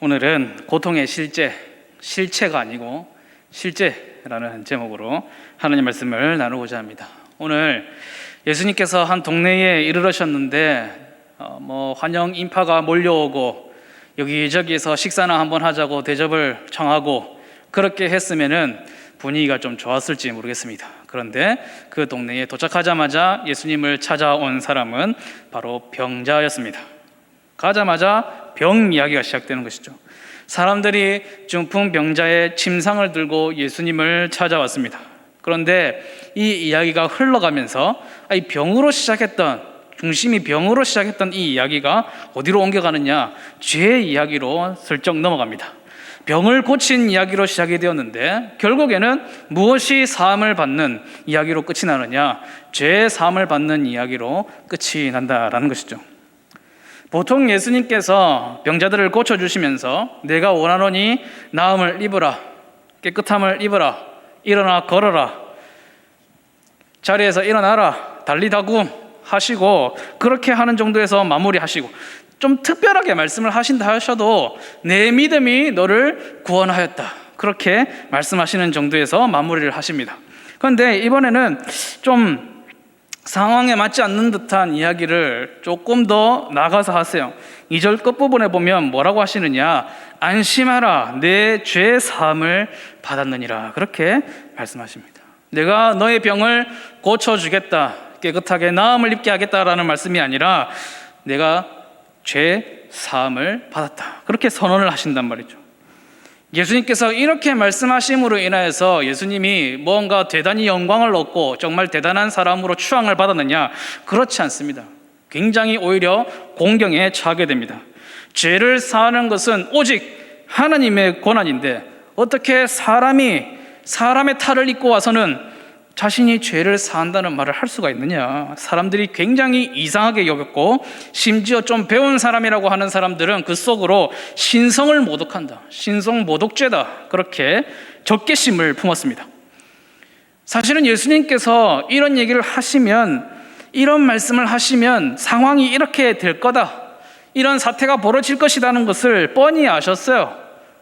오늘은 고통의 실체가 아니고 실제라는 제목으로 하나님 말씀을 나누고자 합니다. 오늘 예수님께서 한 동네에 이르르셨는데 환영 인파가 몰려오고 여기저기에서 식사나 한번 하자고 대접을 청하고 그렇게 했으면은 분위기가 좀 좋았을지 모르겠습니다. 그런데 그 동네에 도착하자마자 예수님을 찾아온 사람은 바로 병자였습니다. 가자마자 병 이야기가 시작되는 것이죠. 사람들이 중풍 병자의 침상을 들고 예수님을 찾아왔습니다. 그런데 이 이야기가 흘러가면서 이 병으로 시작했던, 중심이 병으로 시작했던 이 이야기가 어디로 옮겨가느냐? 죄의 이야기로 슬쩍 넘어갑니다. 병을 고친 이야기로 시작이 되었는데 결국에는 무엇이 사함을 받는 이야기로 끝이 나느냐? 죄의 사함을 받는 이야기로 끝이 난다라는 것이죠. 보통 예수님께서 병자들을 고쳐주시면서 내가 원하노니 나음을 입으라, 깨끗함을 입으라, 일어나 걸어라, 자리에서 일어나라, 달리다구 하시고 그렇게 하는 정도에서 마무리하시고, 좀 특별하게 말씀을 하신다 하셔도 내 믿음이 너를 구원하였다, 그렇게 말씀하시는 정도에서 마무리를 하십니다. 그런데 이번에는 좀 상황에 맞지 않는 듯한 이야기를 조금 더 나가서 하세요. 2절 끝부분에 보면 뭐라고 하시느냐? 안심하라, 내 죄 사함을 받았느니라, 그렇게 말씀하십니다. 내가 너의 병을 고쳐주겠다, 깨끗하게 나음을 입게 하겠다라는 말씀이 아니라 내가 죄 사함을 받았다, 그렇게 선언을 하신단 말이죠. 예수님께서 이렇게 말씀하심으로 인하여서 예수님이 뭔가 대단히 영광을 얻고 정말 대단한 사람으로 추앙을 받았느냐? 그렇지 않습니다. 굉장히 오히려 공경에 처하게 됩니다. 죄를 사하는 것은 오직 하나님의 권한인데 어떻게 사람의 탈을 입고 와서는 자신이 죄를 사한다는 말을 할 수가 있느냐? 사람들이 굉장히 이상하게 여겼고, 심지어 좀 배운 사람이라고 하는 사람들은 그 속으로 신성을 모독한다, 신성 모독죄다, 그렇게 적개심을 품었습니다. 사실은 예수님께서 이런 얘기를 하시면, 이런 말씀을 하시면 상황이 이렇게 될 거다, 이런 사태가 벌어질 것이라는 것을 뻔히 아셨어요.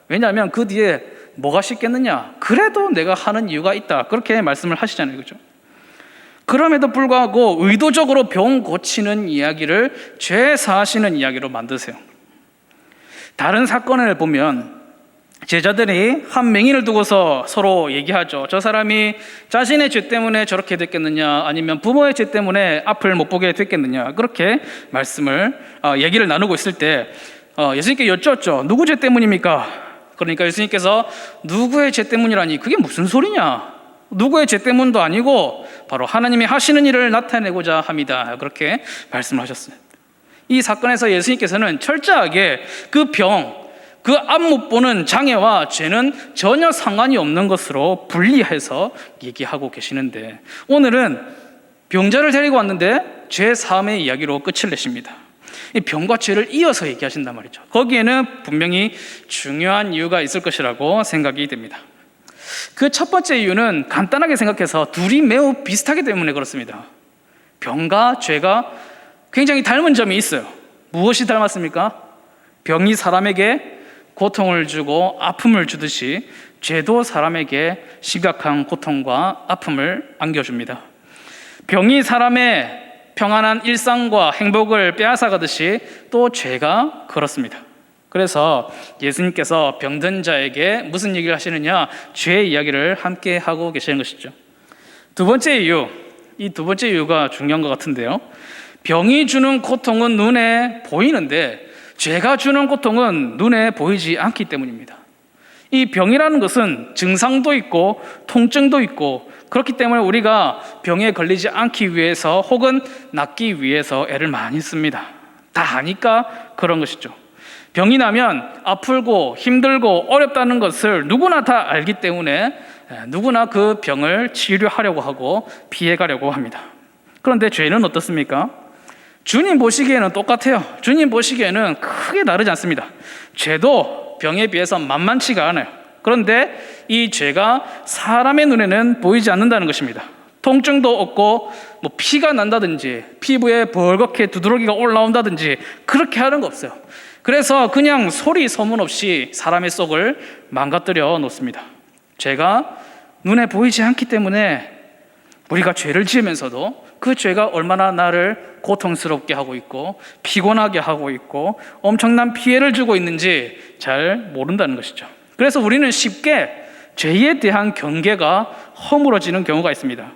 왜냐하면 그 뒤에 뭐가 쉽겠느냐? 그래도 내가 하는 이유가 있다, 그렇게 말씀을 하시잖아요, 그죠? 그럼에도 불구하고 의도적으로 병 고치는 이야기를 죄 사하시는 이야기로 만드세요. 다른 사건을 보면 제자들이 한 맹인을 두고서 서로 얘기하죠. 저 사람이 자신의 죄 때문에 저렇게 됐겠느냐, 아니면 부모의 죄 때문에 앞을 못 보게 됐겠느냐, 그렇게 얘기를 나누고 있을 때 예수님께 여쭈었죠. 누구 죄 때문입니까? 그러니까 예수님께서 누구의 죄 때문이라니, 그게 무슨 소리냐? 누구의 죄 때문도 아니고 바로 하나님이 하시는 일을 나타내고자 합니다, 그렇게 말씀을 하셨어요. 이 사건에서 예수님께서는 철저하게 그 병, 그 앞 못 보는 장애와 죄는 전혀 상관이 없는 것으로 분리해서 얘기하고 계시는데, 오늘은 병자를 데리고 왔는데 죄 사함의 이야기로 끝을 내십니다. 이 병과 죄를 이어서 얘기하신단 말이죠. 거기에는 분명히 중요한 이유가 있을 것이라고 생각이 됩니다. 그 첫 번째 이유는 간단하게 생각해서 둘이 매우 비슷하기 때문에 그렇습니다. 병과 죄가 굉장히 닮은 점이 있어요. 무엇이 닮았습니까? 병이 사람에게 고통을 주고 아픔을 주듯이 죄도 사람에게 심각한 고통과 아픔을 안겨줍니다. 병이 사람의 평안한 일상과 행복을 빼앗아가듯이 또 죄가 그렇습니다. 그래서 예수님께서 병든 자에게 무슨 얘기를 하시느냐? 죄의 이야기를 함께 하고 계시는 것이죠. 두 번째 이유, 이 두 번째 이유가 중요한 것 같은데요. 병이 주는 고통은 눈에 보이는데 죄가 주는 고통은 눈에 보이지 않기 때문입니다. 이 병이라는 것은 증상도 있고 통증도 있고, 그렇기 때문에 우리가 병에 걸리지 않기 위해서 혹은 낫기 위해서 애를 많이 씁니다. 다 아니까 그런 것이죠. 병이 나면 아프고 힘들고 어렵다는 것을 누구나 다 알기 때문에 누구나 그 병을 치료하려고 하고 피해가려고 합니다. 그런데 죄는 어떻습니까? 주님 보시기에는 똑같아요. 주님 보시기에는 크게 다르지 않습니다. 죄도 병에 비해서 만만치가 않아요. 그런데 이 죄가 사람의 눈에는 보이지 않는다는 것입니다. 통증도 없고 피가 난다든지 피부에 벌겋게 두드러기가 올라온다든지 그렇게 하는 거 없어요. 그래서 그냥 소리 소문 없이 사람의 속을 망가뜨려 놓습니다. 죄가 눈에 보이지 않기 때문에 우리가 죄를 지으면서도 그 죄가 얼마나 나를 고통스럽게 하고 있고 피곤하게 하고 있고 엄청난 피해를 주고 있는지 잘 모른다는 것이죠. 그래서 우리는 쉽게 죄에 대한 경계가 허물어지는 경우가 있습니다.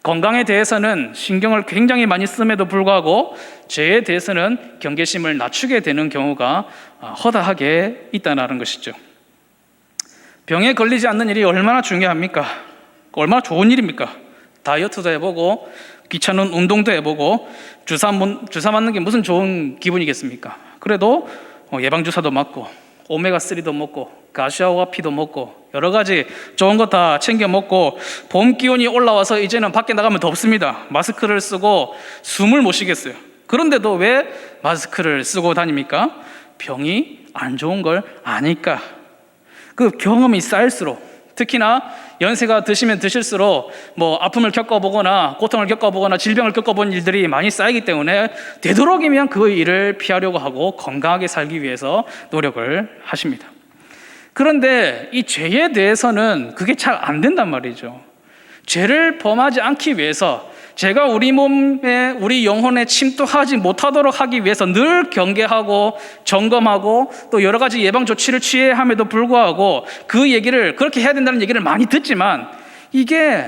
건강에 대해서는 신경을 굉장히 많이 씀에도 불구하고 죄에 대해서는 경계심을 낮추게 되는 경우가 허다하게 있다는 것이죠. 병에 걸리지 않는 일이 얼마나 중요합니까? 얼마나 좋은 일입니까? 다이어트도 해보고 귀찮은 운동도 해보고 주사 맞는 게 무슨 좋은 기분이겠습니까? 그래도 예방주사도 맞고 오메가3도 먹고 가시아와피도 먹고 여러 가지 좋은 거 다 챙겨 먹고 봄 기온이 올라와서 이제는 밖에 나가면 덥습니다. 마스크를 쓰고 숨을 못 쉬겠어요. 그런데도 왜 마스크를 쓰고 다닙니까? 병이 안 좋은 걸 아니까. 그 경험이 쌓일수록, 특히나 연세가 드시면 드실수록 아픔을 겪어보거나 고통을 겪어보거나 질병을 겪어본 일들이 많이 쌓이기 때문에 되도록이면 그 일을 피하려고 하고 건강하게 살기 위해서 노력을 하십니다. 그런데 이 죄에 대해서는 그게 잘 안 된단 말이죠. 죄를 범하지 않기 위해서, 죄가 우리 몸에, 우리 영혼에 침투하지 못하도록 하기 위해서 늘 경계하고 점검하고 또 여러 가지 예방 조치를 취해야 함에도 불구하고 그 얘기를, 그렇게 해야 된다는 얘기를 많이 듣지만 이게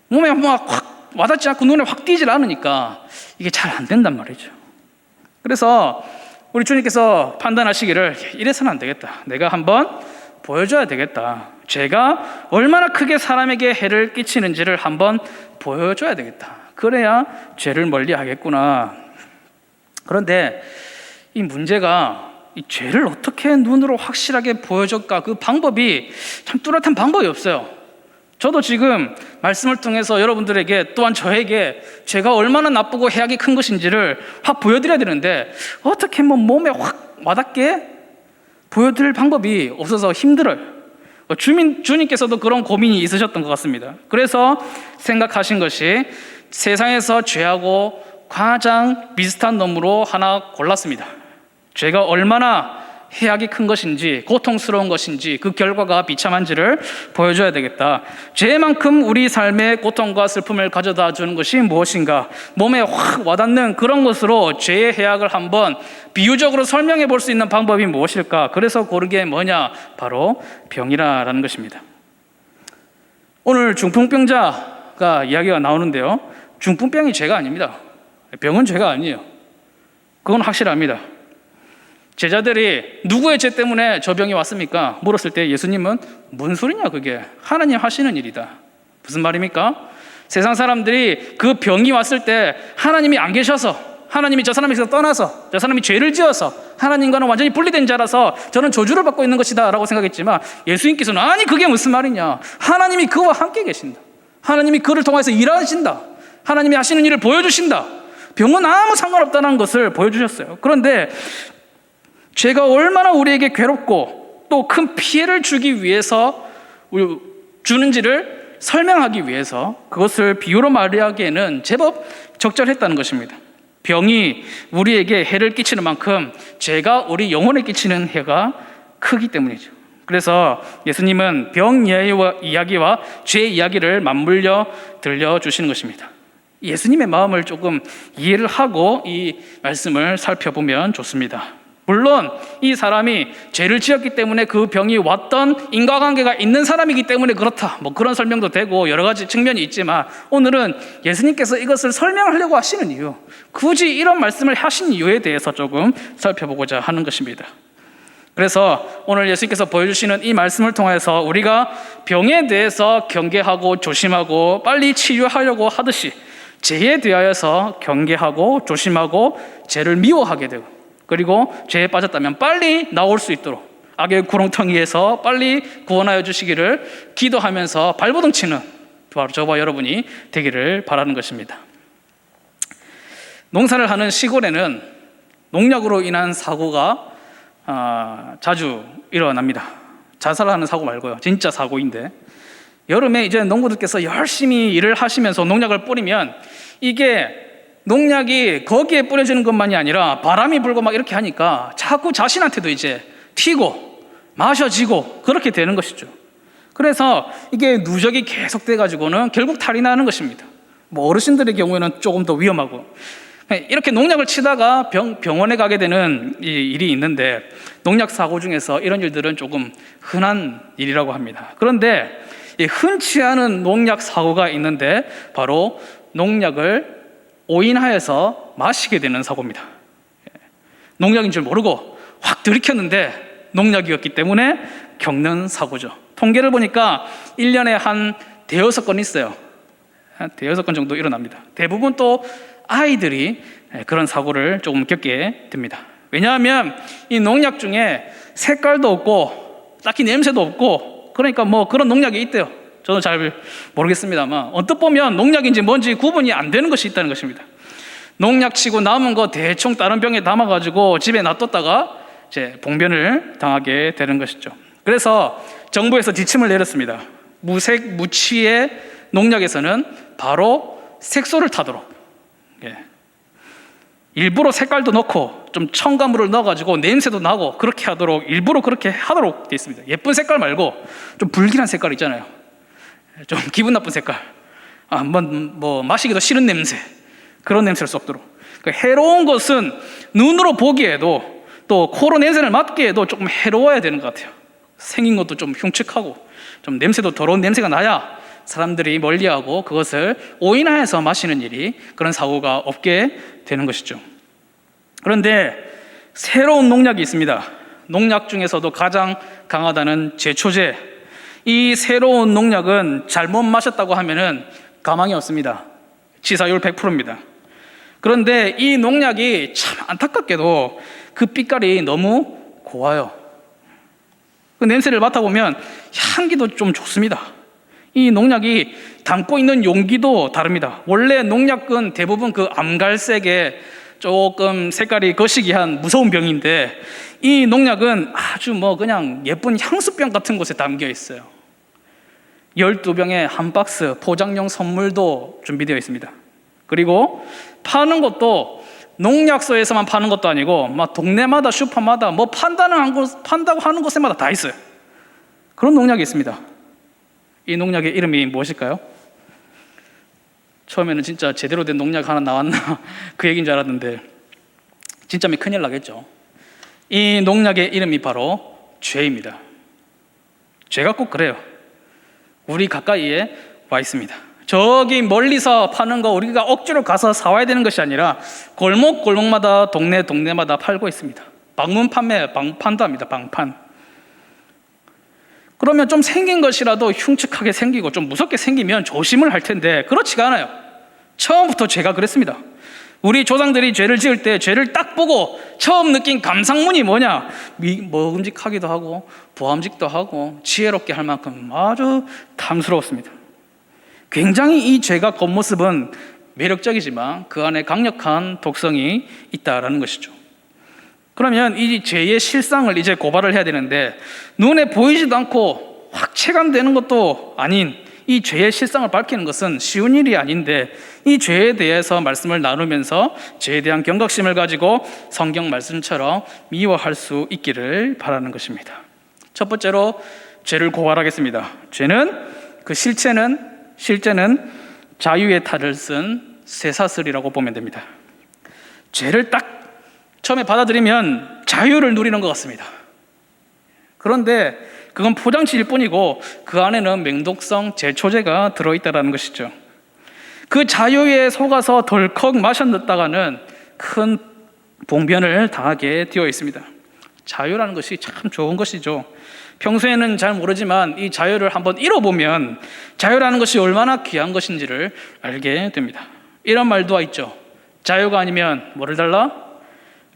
몸에 막 확 와닿지 않고 눈에 확 띄질 않으니까 이게 잘 안 된단 말이죠. 그래서 우리 주님께서 판단하시기를 이래서는 안 되겠다. 내가 한번 보여줘야 되겠다. 죄가 얼마나 크게 사람에게 해를 끼치는지를 한번 보여줘야 되겠다. 그래야 죄를 멀리 하겠구나. 그런데 이 문제가 이 죄를 어떻게 눈으로 확실하게 보여줄까? 그 방법이 참 뚜렷한 방법이 없어요. 저도 지금 말씀을 통해서 여러분들에게 또한 저에게 죄가 얼마나 나쁘고 해악이 큰 것인지를 확 보여드려야 되는데 어떻게 몸에 확 와닿게 보여드릴 방법이 없어서 힘들어요. 주님께서도 그런 고민이 있으셨던 것 같습니다. 그래서 생각하신 것이 세상에서 죄하고 가장 비슷한 놈으로 하나 골랐습니다. 죄가 얼마나 해악이 큰 것인지, 고통스러운 것인지, 그 결과가 비참한지를 보여줘야 되겠다. 죄만큼 우리 삶에 고통과 슬픔을 가져다 주는 것이 무엇인가? 몸에 확 와닿는 그런 것으로 죄의 해악을 한번 비유적으로 설명해 볼 수 있는 방법이 무엇일까? 그래서 고른 게 뭐냐? 바로 병이라는 것입니다. 오늘 중풍병자가 이야기가 나오는데요, 중풍병이 죄가 아닙니다. 병은 죄가 아니에요. 그건 확실합니다. 제자들이 누구의 죄 때문에 저 병이 왔습니까? 물었을 때 예수님은 뭔 소리냐, 그게 하나님 하시는 일이다. 무슨 말입니까? 세상 사람들이 그 병이 왔을 때 하나님이 안 계셔서, 하나님이 저 사람에게서 떠나서, 저 사람이 죄를 지어서 하나님과는 완전히 분리된 자라서 저는 저주를 받고 있는 것이다 라고 생각했지만, 예수님께서는 아니 그게 무슨 말이냐, 하나님이 그와 함께 계신다. 하나님이 그를 통해서 일하신다. 하나님이 하시는 일을 보여주신다. 병은 아무 상관없다는 것을 보여주셨어요. 그런데 죄가 얼마나 우리에게 괴롭고 또 큰 피해를 주기 위해서 주는지를 설명하기 위해서 그것을 비유로 말하기에는 제법 적절했다는 것입니다. 병이 우리에게 해를 끼치는 만큼 죄가 우리 영혼에 끼치는 해가 크기 때문이죠. 그래서 예수님은 병 이야기와 죄 이야기를 맞물려 들려주시는 것입니다. 예수님의 마음을 조금 이해를 하고 이 말씀을 살펴보면 좋습니다. 물론 이 사람이 죄를 지었기 때문에 그 병이 왔던 인과관계가 있는 사람이기 때문에 그렇다, 그런 설명도 되고 여러 가지 측면이 있지만, 오늘은 예수님께서 이것을 설명하려고 하시는 이유, 굳이 이런 말씀을 하신 이유에 대해서 조금 살펴보고자 하는 것입니다. 그래서 오늘 예수님께서 보여주시는 이 말씀을 통해서 우리가 병에 대해서 경계하고 조심하고 빨리 치유하려고 하듯이 죄에 대하여서 경계하고 조심하고 죄를 미워하게 되고, 그리고 죄에 빠졌다면 빨리 나올 수 있도록 악의 구렁텅이에서 빨리 구원하여 주시기를 기도하면서 발버둥 치는 바로 저와 여러분이 되기를 바라는 것입니다. 농사를 하는 시골에는 농약으로 인한 사고가 자주 일어납니다. 자살하는 사고 말고요, 진짜 사고인데, 여름에 이제 농부들께서 열심히 일을 하시면서 농약을 뿌리면 이게 농약이 거기에 뿌려지는 것만이 아니라 바람이 불고 막 이렇게 하니까 자꾸 자신한테도 이제 튀고 마셔지고 그렇게 되는 것이죠. 그래서 이게 누적이 계속돼 가지고는 결국 탈이 나는 것입니다. 뭐 어르신들의 경우에는 조금 더 위험하고, 이렇게 농약을 치다가 병원에 가게 되는 이 일이 있는데, 농약 사고 중에서 이런 일들은 조금 흔한 일이라고 합니다. 그런데 이 흔치 않은 농약 사고가 있는데 바로 농약을 오인하여서 마시게 되는 사고입니다. 농약인 줄 모르고 확 들이켰는데 농약이었기 때문에 겪는 사고죠. 통계를 보니까 1년에 한 대여섯 건 있어요. 한 대여섯 건 정도 일어납니다. 대부분 또 아이들이 그런 사고를 조금 겪게 됩니다. 왜냐하면 이 농약 중에 색깔도 없고 딱히 냄새도 없고, 그러니까 뭐 그런 농약이 있대요. 저도 잘 모르겠습니다만 언뜻 보면 농약인지 뭔지 구분이 안 되는 것이 있다는 것입니다. 농약 치고 남은 거 대충 다른 병에 담아가지고 집에 놔뒀다가 이제 봉변을 당하게 되는 것이죠. 그래서 정부에서 지침을 내렸습니다. 무색 무취의 농약에서는 바로 색소를 타도록, 일부러 색깔도 넣고 좀 첨가물을 넣어가지고 냄새도 나고 그렇게 하도록, 일부러 그렇게 하도록 되어 있습니다. 예쁜 색깔 말고 좀 불길한 색깔 있잖아요. 좀 기분 나쁜 색깔, 뭐 마시기도 싫은 냄새, 그런 냄새를 쏟도록. 그러니까 해로운 것은 눈으로 보기에도 또 코로 냄새를 맡기에도 조금 해로워야 되는 것 같아요. 생긴 것도 좀 흉측하고 좀 냄새도 더러운 냄새가 나야 사람들이 멀리하고 그것을 오인하여서 마시는 일이, 그런 사고가 없게 되는 것이죠. 그런데 새로운 농약이 있습니다. 농약 중에서도 가장 강하다는 제초제. 이 새로운 농약은 잘못 마셨다고 하면은 가망이 없습니다. 치사율 100%입니다. 그런데 이 농약이 참 안타깝게도 그 빛깔이 너무 고와요. 그 냄새를 맡아보면 향기도 좀 좋습니다. 이 농약이 담고 있는 용기도 다릅니다. 원래 농약은 대부분 그 암갈색의 조금 색깔이 거시기한 무서운 병인데, 이 농약은 아주 뭐 그냥 예쁜 향수병 같은 곳에 담겨 있어요. 12병에 한 박스 포장용 선물도 준비되어 있습니다. 그리고 파는 것도 농약소에서만 파는 것도 아니고 막 동네마다 슈퍼마다 뭐 판다고 하는 곳에마다 다 있어요. 그런 농약이 있습니다. 이 농약의 이름이 무엇일까요? 처음에는 진짜 제대로 된 농약 하나 나왔나 그 얘기인 줄 알았는데 진짜면 큰일 나겠죠. 이 농약의 이름이 바로 죄입니다. 죄가 꼭 그래요. 우리 가까이에 와 있습니다. 저기 멀리서 파는 거 우리가 억지로 가서 사와야 되는 것이 아니라 골목골목마다 동네마다 팔고 있습니다. 방문 판매, 방판도 합니다. 방판. 그러면 좀 생긴 것이라도 흉측하게 생기고 좀 무섭게 생기면 조심을 할 텐데 그렇지가 않아요. 처음부터 죄가 그랬습니다. 우리 조상들이 죄를 지을 때 죄를 딱 보고 처음 느낀 감상문이 뭐냐? 먹음직하기도 하고 보암직도 하고 지혜롭게 할 만큼 아주 탐스러웠습니다. 굉장히 이 죄가 겉모습은 매력적이지만 그 안에 강력한 독성이 있다라는 것이죠. 그러면 이 죄의 실상을 이제 고발을 해야 되는데, 눈에 보이지도 않고 확 체감되는 것도 아닌 이 죄의 실상을 밝히는 것은 쉬운 일이 아닌데, 이 죄에 대해서 말씀을 나누면서 죄에 대한 경각심을 가지고 성경 말씀처럼 미워할 수 있기를 바라는 것입니다. 첫 번째로 죄를 고발하겠습니다. 죄는 그 실제는 자유의 탈을 쓴 쇠사슬이라고 보면 됩니다. 죄를 딱 처음에 받아들이면 자유를 누리는 것 같습니다. 그런데 그건 포장지일 뿐이고 그 안에는 맹독성 제초제가 들어있다는 것이죠. 그 자유에 속아서 덜컥 마셨다가는 큰 봉변을 당하게 되어 있습니다. 자유라는 것이 참 좋은 것이죠. 평소에는 잘 모르지만 이 자유를 한번 잃어보면 자유라는 것이 얼마나 귀한 것인지를 알게 됩니다. 이런 말도 있죠. 자유가 아니면 뭐를 달라?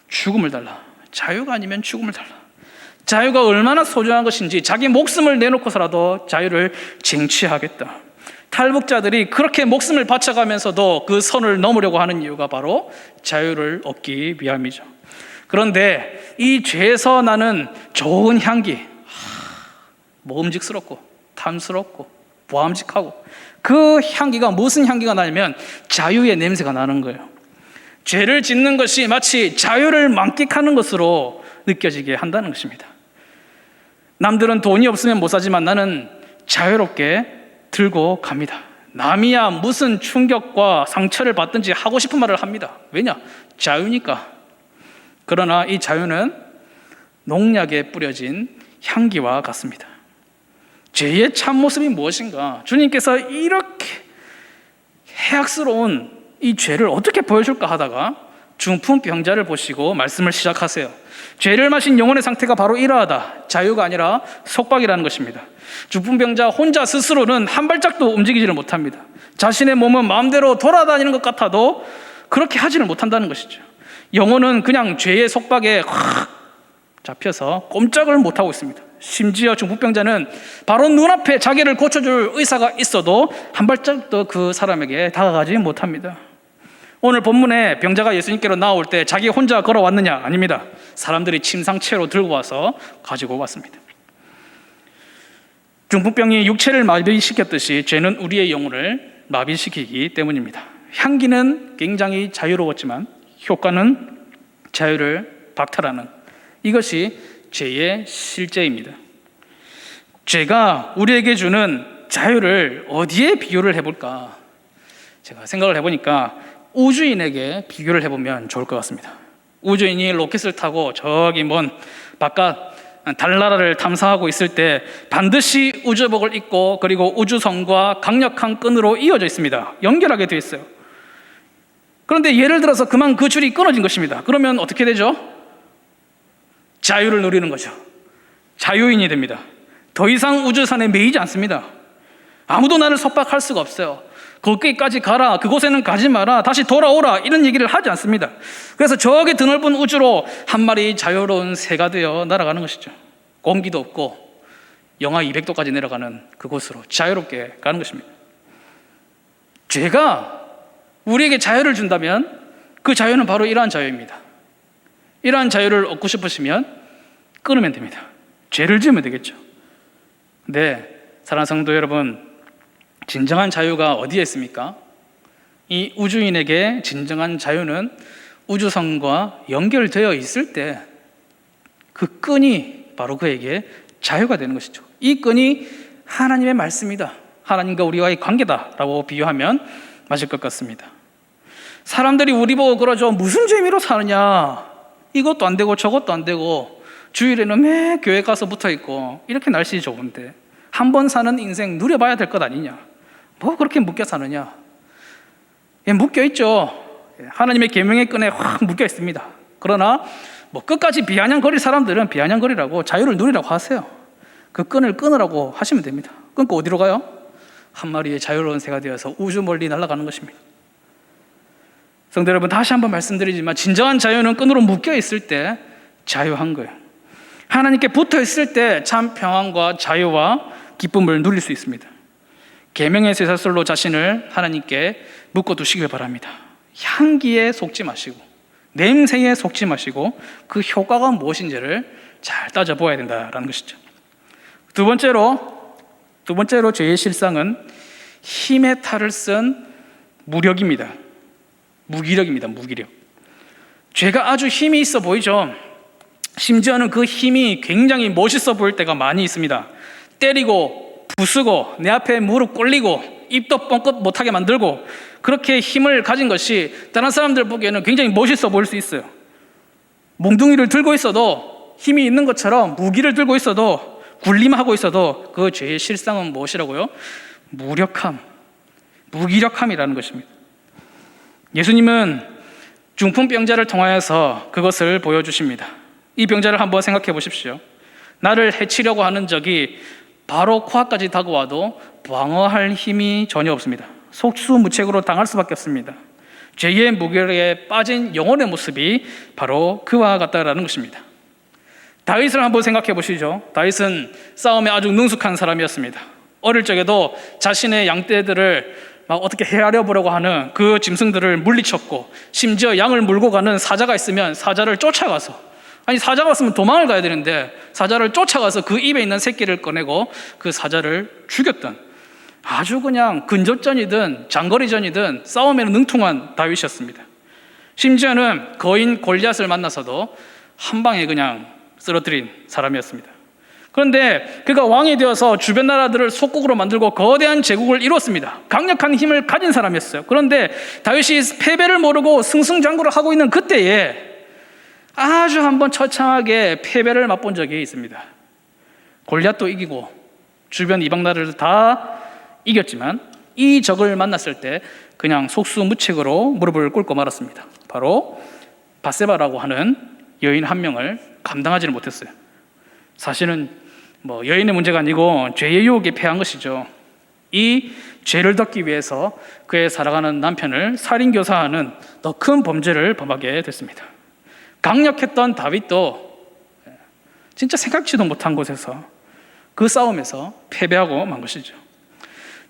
죽음을 달라. 자유가 아니면 죽음을 달라. 자유가 얼마나 소중한 것인지 자기 목숨을 내놓고서라도 자유를 쟁취하겠다. 탈북자들이 그렇게 목숨을 바쳐가면서도 그 선을 넘으려고 하는 이유가 바로 자유를 얻기 위함이죠. 그런데 이 죄에서 나는 좋은 향기, 먹음직스럽고 탐스럽고 보암직하고, 그 향기가 무슨 향기가 나냐면 자유의 냄새가 나는 거예요. 죄를 짓는 것이 마치 자유를 만끽하는 것으로 느껴지게 한다는 것입니다. 남들은 돈이 없으면 못 사지만 나는 자유롭게 들고 갑니다. 남이야 무슨 충격과 상처를 받든지 하고 싶은 말을 합니다. 왜냐? 자유니까. 그러나 이 자유는 농약에 뿌려진 향기와 같습니다. 죄의 참모습이 무엇인가? 주님께서 이렇게 해악스러운 이 죄를 어떻게 보여줄까 하다가 중풍병자를 보시고 말씀을 시작하세요. 죄를 마신 영혼의 상태가 바로 이러하다. 자유가 아니라 속박이라는 것입니다. 중풍병자 혼자 스스로는 한 발짝도 움직이지를 못합니다. 자신의 몸은 마음대로 돌아다니는 것 같아도 그렇게 하지를 못한다는 것이죠. 영혼은 그냥 죄의 속박에 확 잡혀서 꼼짝을 못하고 있습니다. 심지어 중풍병자는 바로 눈앞에 자기를 고쳐줄 의사가 있어도 한 발짝도 그 사람에게 다가가지 못합니다. 오늘 본문에 병자가 예수님께로 나올 때 자기 혼자 걸어왔느냐? 아닙니다. 사람들이 침상채로 들고 와서 가지고 왔습니다. 중풍병이 육체를 마비시켰듯이 죄는 우리의 영혼을 마비시키기 때문입니다. 향기는 굉장히 자유로웠지만 효과는 자유를 박탈하는, 이것이 죄의 실제입니다. 죄가 우리에게 주는 자유를 어디에 비교를 해볼까? 제가 생각을 해보니까 우주인에게 비교를 해보면 좋을 것 같습니다. 우주인이 로켓을 타고 저기 먼 바깥 달나라를 탐사하고 있을 때 반드시 우주복을 입고 그리고 우주선과 강력한 끈으로 이어져 있습니다. 연결하게 되어 있어요. 그런데 예를 들어서 그만 그 줄이 끊어진 것입니다. 그러면 어떻게 되죠? 자유를 누리는 거죠. 자유인이 됩니다. 더 이상 우주선에 매이지 않습니다. 아무도 나를 속박할 수가 없어요. 거기까지 가라, 그곳에는 가지 마라, 다시 돌아오라, 이런 얘기를 하지 않습니다. 그래서 저기 드넓은 우주로 한 마리 자유로운 새가 되어 날아가는 것이죠. 공기도 없고 영하 200도까지 내려가는 그곳으로 자유롭게 가는 것입니다. 죄가 우리에게 자유를 준다면 그 자유는 바로 이러한 자유입니다. 이러한 자유를 얻고 싶으시면 끊으면 됩니다. 죄를 지으면 되겠죠. 네, 사랑하는 성도 여러분, 진정한 자유가 어디에 있습니까? 이 우주인에게 진정한 자유는 우주선과 연결되어 있을 때 그 끈이 바로 그에게 자유가 되는 것이죠. 이 끈이 하나님의 말씀이다, 하나님과 우리와의 관계다라고 비유하면 맞을 것 같습니다. 사람들이 우리 보고 그러죠. 무슨 재미로 사느냐, 이것도 안 되고 저것도 안 되고 주일에는 매 교회 가서 붙어있고 이렇게 날씨 좋은데 한 번 사는 인생 누려봐야 될 것 아니냐, 뭐 그렇게 묶여 사느냐. 예, 묶여 있죠. 하나님의 계명의 끈에 확 묶여 있습니다. 그러나 뭐 끝까지 비아냥거릴 사람들은 비아냥거리라고 자유를 누리라고 하세요. 그 끈을 끊으라고 하시면 됩니다. 끊고 어디로 가요? 한 마리의 자유로운 새가 되어서 우주 멀리 날아가는 것입니다. 성도 여러분, 다시 한번 말씀드리지만 진정한 자유는 끈으로 묶여 있을 때 자유한 거예요. 하나님께 붙어 있을 때 참 평안과 자유와 기쁨을 누릴 수 있습니다. 계명의 쇠사슬로 자신을 하나님께 묶어두시길 바랍니다. 향기에 속지 마시고 냄새에 속지 마시고 그 효과가 무엇인지를 잘 따져보아야 된다는 것이죠. 두 번째로 죄의 실상은 힘의 탈을 쓴 무력입니다. 무기력입니다. 무기력. 죄가 아주 힘이 있어 보이죠. 심지어는 그 힘이 굉장히 멋있어 보일 때가 많이 있습니다. 때리고 부수고 내 앞에 무릎 꿇리고 입도 뻥끗 못하게 만들고 그렇게 힘을 가진 것이 다른 사람들 보기에는 굉장히 멋있어 보일 수 있어요. 몽둥이를 들고 있어도 힘이 있는 것처럼, 무기를 들고 있어도, 군림하고 있어도 그 죄의 실상은 무엇이라고요? 무력함, 무기력함이라는 것입니다. 예수님은 중풍병자를 통하여서 그것을 보여주십니다. 이 병자를 한번 생각해 보십시오. 나를 해치려고 하는 적이 바로 코앞까지 다가와도 방어할 힘이 전혀 없습니다. 속수무책으로 당할 수밖에 없습니다. 죄의 무게에 빠진 영혼의 모습이 바로 그와 같다라는 것입니다. 다윗을 한번 생각해 보시죠. 다윗은 싸움에 아주 능숙한 사람이었습니다. 어릴 적에도 자신의 양떼들을 막 어떻게 헤아려 보려고 하는 그 짐승들을 물리쳤고, 심지어 양을 몰고 가는 사자가 있으면 사자를 쫓아가서, 아니 사자가 왔으면 도망을 가야 되는데 사자를 쫓아가서 그 입에 있는 새끼를 꺼내고 그 사자를 죽였던, 아주 그냥 근접전이든 장거리전이든 싸움에는 능통한 다윗이었습니다. 심지어는 거인 골리앗을 만나서도 한 방에 그냥 쓰러뜨린 사람이었습니다. 그런데 그가 왕이 되어서 주변 나라들을 속국으로 만들고 거대한 제국을 이뤘습니다. 강력한 힘을 가진 사람이었어요. 그런데 다윗이 패배를 모르고 승승장구를 하고 있는 그때에 아주 한번 처참하게 패배를 맛본 적이 있습니다. 골리앗도 이기고 주변 이방 나라를 다 이겼지만 이 적을 만났을 때 그냥 속수무책으로 무릎을 꿇고 말았습니다. 바로 밧세바라고 하는 여인 한 명을 감당하지를 못했어요. 사실은 여인의 문제가 아니고 죄의 유혹에 패한 것이죠. 이 죄를 덮기 위해서 그의 살아가는 남편을 살인교사하는 더 큰 범죄를 범하게 됐습니다. 강력했던 다윗도 진짜 생각지도 못한 곳에서 그 싸움에서 패배하고 만 것이죠.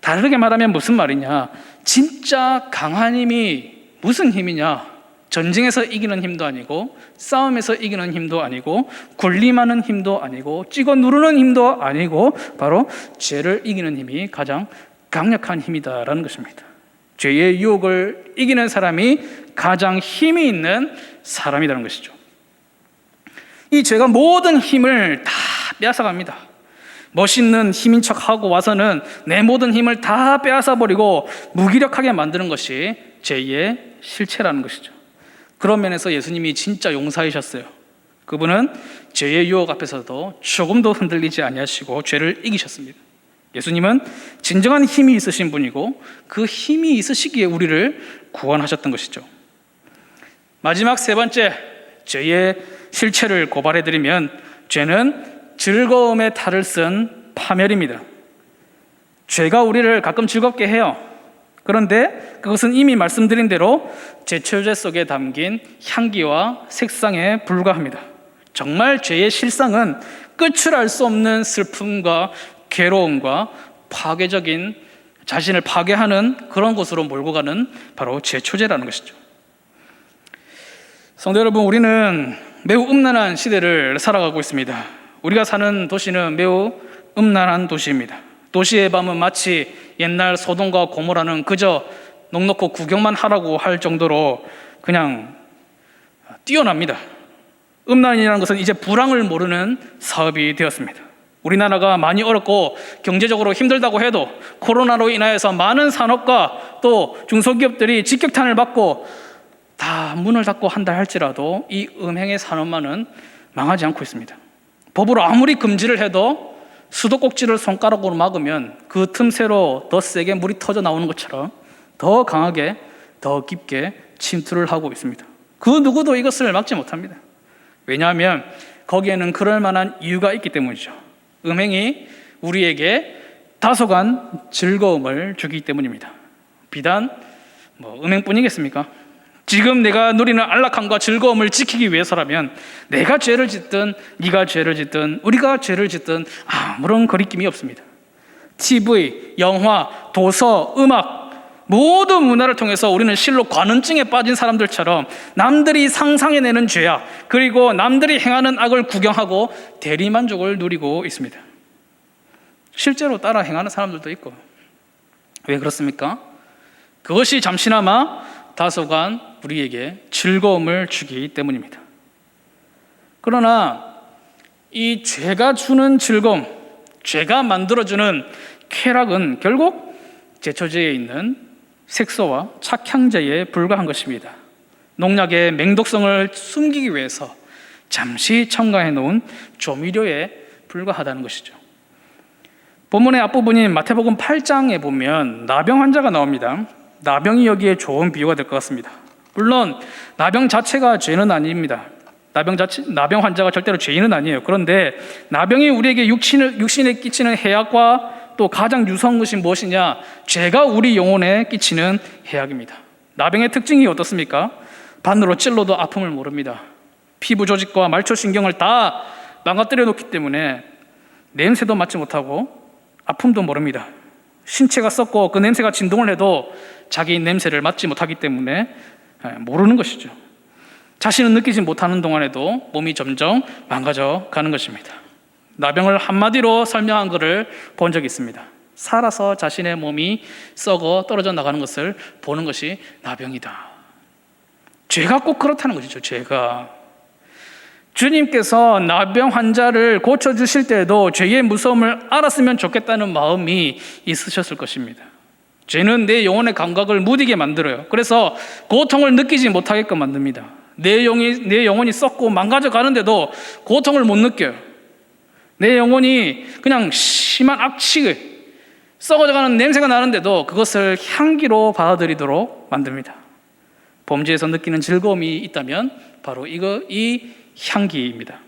다르게 말하면 무슨 말이냐, 진짜 강한 힘이 무슨 힘이냐, 전쟁에서 이기는 힘도 아니고 싸움에서 이기는 힘도 아니고 군림하는 힘도 아니고 찍어 누르는 힘도 아니고 바로 죄를 이기는 힘이 가장 강력한 힘이다라는 것입니다. 죄의 유혹을 이기는 사람이 가장 힘이 있는 사람이라는 것이죠. 이 죄가 모든 힘을 다 빼앗아갑니다. 멋있는 힘인 척하고 와서는 내 모든 힘을 다 빼앗아버리고 무기력하게 만드는 것이 죄의 실체라는 것이죠. 그런 면에서 예수님이 진짜 용사이셨어요. 그분은 죄의 유혹 앞에서도 조금도 흔들리지 아니하시고 죄를 이기셨습니다. 예수님은 진정한 힘이 있으신 분이고 그 힘이 있으시기에 우리를 구원하셨던 것이죠. 마지막 세 번째, 죄의 실체를 고발해드리면 죄는 즐거움의 탈을 쓴 파멸입니다. 죄가 우리를 가끔 즐겁게 해요. 그런데 그것은 이미 말씀드린 대로 제초제 속에 담긴 향기와 색상에 불과합니다. 정말 죄의 실상은 끝을 알 수 없는 슬픔과 괴로움과 파괴적인, 자신을 파괴하는 그런 곳으로 몰고 가는 바로 제초제라는 것이죠. 성도 여러분, 우리는 매우 음란한 시대를 살아가고 있습니다. 우리가 사는 도시는 매우 음란한 도시입니다. 도시의 밤은 마치 옛날 소돔과 고모라는 그저 넉넉히 구경만 하라고 할 정도로 그냥 뛰어납니다. 음란이라는 것은 이제 불황을 모르는 사업이 되었습니다. 우리나라가 많이 어렵고 경제적으로 힘들다고 해도 코로나로 인하여서 많은 산업과 또 중소기업들이 직격탄을 받고 다 문을 닫고 한다 할지라도 이 음행의 산업만은 망하지 않고 있습니다. 법으로 아무리 금지를 해도 수도꼭지를 손가락으로 막으면 그 틈새로 더 세게 물이 터져 나오는 것처럼 더 강하게, 더 깊게 침투를 하고 있습니다. 그 누구도 이것을 막지 못합니다. 왜냐하면 거기에는 그럴 만한 이유가 있기 때문이죠. 음행이 우리에게 다소간 즐거움을 주기 때문입니다. 비단 음행뿐이겠습니까? 지금 내가 누리는 안락함과 즐거움을 지키기 위해서라면 내가 죄를 짓든 네가 죄를 짓든 우리가 죄를 짓든 아무런 거리낌이 없습니다. TV, 영화, 도서, 음악 모든 문화를 통해서 우리는 실로 관음증에 빠진 사람들처럼 남들이 상상해내는 죄악 그리고 남들이 행하는 악을 구경하고 대리만족을 누리고 있습니다. 실제로 따라 행하는 사람들도 있고. 왜 그렇습니까? 그것이 잠시나마 다소간 우리에게 즐거움을 주기 때문입니다. 그러나 이 죄가 주는 즐거움, 죄가 만들어주는 쾌락은 결국 제초제에 있는 색소와 착향제에 불과한 것입니다. 농약의 맹독성을 숨기기 위해서 잠시 첨가해 놓은 조미료에 불과하다는 것이죠. 본문의 앞부분인 마태복음 8장에 보면 나병 환자가 나옵니다. 나병이 여기에 좋은 비유가 될 것 같습니다. 물론 나병 자체가 죄는 아닙니다. 나병 환자가 절대로 죄인은 아니에요. 그런데 나병이 우리에게 육신에 끼치는 해악과 또 가장 유사한 것이 무엇이냐? 죄가 우리 영혼에 끼치는 해악입니다. 나병의 특징이 어떻습니까? 바늘로 찔러도 아픔을 모릅니다. 피부 조직과 말초신경을 다 망가뜨려 놓기 때문에 냄새도 맡지 못하고 아픔도 모릅니다. 신체가 썩고 그 냄새가 진동을 해도 자기 냄새를 맡지 못하기 때문에 모르는 것이죠. 자신은 느끼지 못하는 동안에도 몸이 점점 망가져 가는 것입니다. 나병을 한마디로 설명한 것을 본 적이 있습니다. 살아서 자신의 몸이 썩어 떨어져 나가는 것을 보는 것이 나병이다. 죄가 꼭 그렇다는 것이죠. 죄가. 주님께서 나병 환자를 고쳐주실 때에도 죄의 무서움을 알았으면 좋겠다는 마음이 있으셨을 것입니다. 죄는 내 영혼의 감각을 무디게 만들어요. 그래서 고통을 느끼지 못하게끔 만듭니다. 내 영혼이 썩고 망가져 가는데도 고통을 못 느껴요. 내 영혼이 그냥 심한 악취, 썩어져가는 냄새가 나는데도 그것을 향기로 받아들이도록 만듭니다. 범죄에서 느끼는 즐거움이 있다면 바로 이 향기입니다.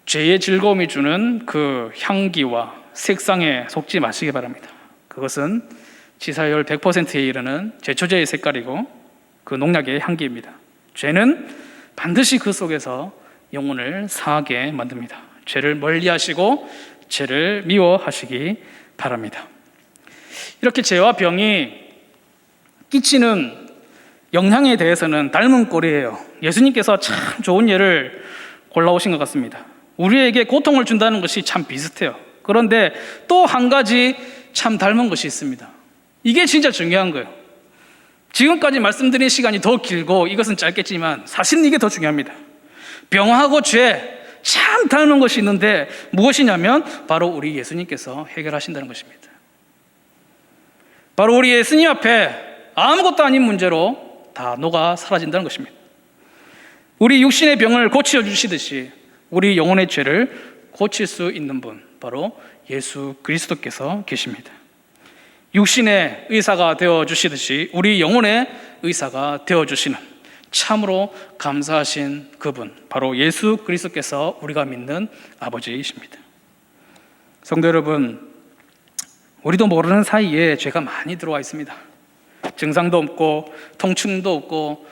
죄의 즐거움이 주는 그 향기와 색상에 속지 마시기 바랍니다. 그것은 지사율 100%에 이르는 제초제의 색깔이고 그 농약의 향기입니다. 죄는 반드시 그 속에서 영혼을 상하게 만듭니다. 죄를 멀리하시고 죄를 미워하시기 바랍니다. 이렇게 죄와 병이 끼치는 영향에 대해서는 닮은 꼴이에요. 예수님께서 참 좋은 예를 골라오신 것 같습니다. 우리에게 고통을 준다는 것이 참 비슷해요. 그런데 또 한 가지 참 닮은 것이 있습니다. 이게 진짜 중요한 거예요. 지금까지 말씀드린 시간이 더 길고 이것은 짧겠지만 사실은 이게 더 중요합니다. 병하고 죄 참 닮은 것이 있는데 무엇이냐면 바로 우리 예수님께서 해결하신다는 것입니다. 바로 우리 예수님 앞에 아무것도 아닌 문제로 다 녹아 사라진다는 것입니다. 우리 육신의 병을 고쳐 주시듯이 우리 영혼의 죄를 고칠 수 있는 분, 바로 예수 그리스도께서 계십니다. 육신의 의사가 되어주시듯이 우리 영혼의 의사가 되어주시는 참으로 감사하신 그분, 바로 예수 그리스도께서 우리가 믿는 아버지이십니다. 성도 여러분, 우리도 모르는 사이에 죄가 많이 들어와 있습니다. 증상도 없고 통증도 없고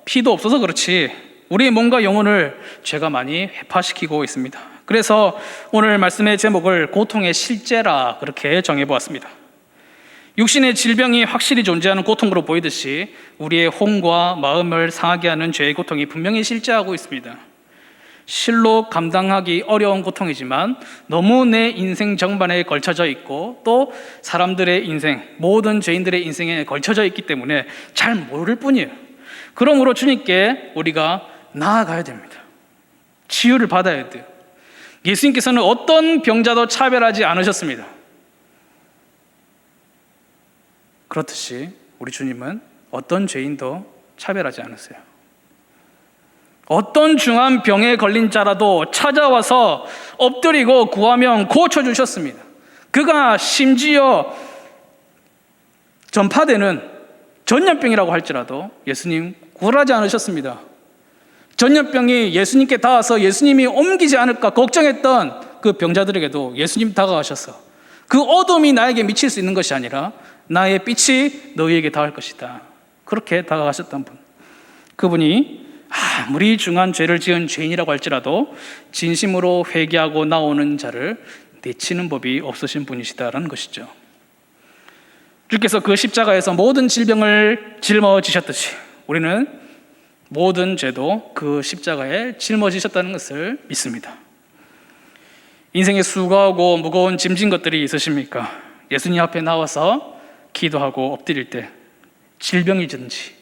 피도 없어서 그렇지 우리의 몸과 영혼을 죄가 많이 회파시키고 있습니다. 그래서 오늘 말씀의 제목을 고통의 실제라 그렇게 정해보았습니다. 육신의 질병이 확실히 존재하는 고통으로 보이듯이 우리의 혼과 마음을 상하게 하는 죄의 고통이 분명히 실제하고 있습니다. 실로 감당하기 어려운 고통이지만 너무 내 인생 전반에 걸쳐져 있고 또 사람들의 인생, 모든 죄인들의 인생에 걸쳐져 있기 때문에 잘 모를 뿐이에요. 그러므로 주님께 우리가 나아가야 됩니다. 치유를 받아야 돼요. 예수님께서는 어떤 병자도 차별하지 않으셨습니다. 그렇듯이 우리 주님은 어떤 죄인도 차별하지 않으세요. 어떤 중한 병에 걸린 자라도 찾아와서 엎드리고 구하면 고쳐주셨습니다. 그가 심지어 전파되는 전염병이라고 할지라도 예수님 굴하지 않으셨습니다. 전염병이 예수님께 닿아서 예수님이 옮기지 않을까 걱정했던 그 병자들에게도 예수님 다가가셔서 그 어둠이 나에게 미칠 수 있는 것이 아니라 나의 빛이 너희에게 닿을 것이다. 그렇게 다가가셨던 분. 그분이 아무리 중한 죄를 지은 죄인이라고 할지라도 진심으로 회개하고 나오는 자를 내치는 법이 없으신 분이시다라는 것이죠. 주께서 그 십자가에서 모든 질병을 짊어지셨듯이 우리는 모든 죄도 그 십자가에 짊어지셨다는 것을 믿습니다. 인생에 수고하고 무거운 짐진 것들이 있으십니까? 예수님 앞에 나와서 기도하고 엎드릴 때 질병이든지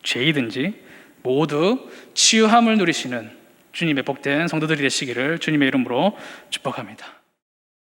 죄이든지 모두 치유함을 누리시는 주님의 복된 성도들이 되시기를 주님의 이름으로 축복합니다.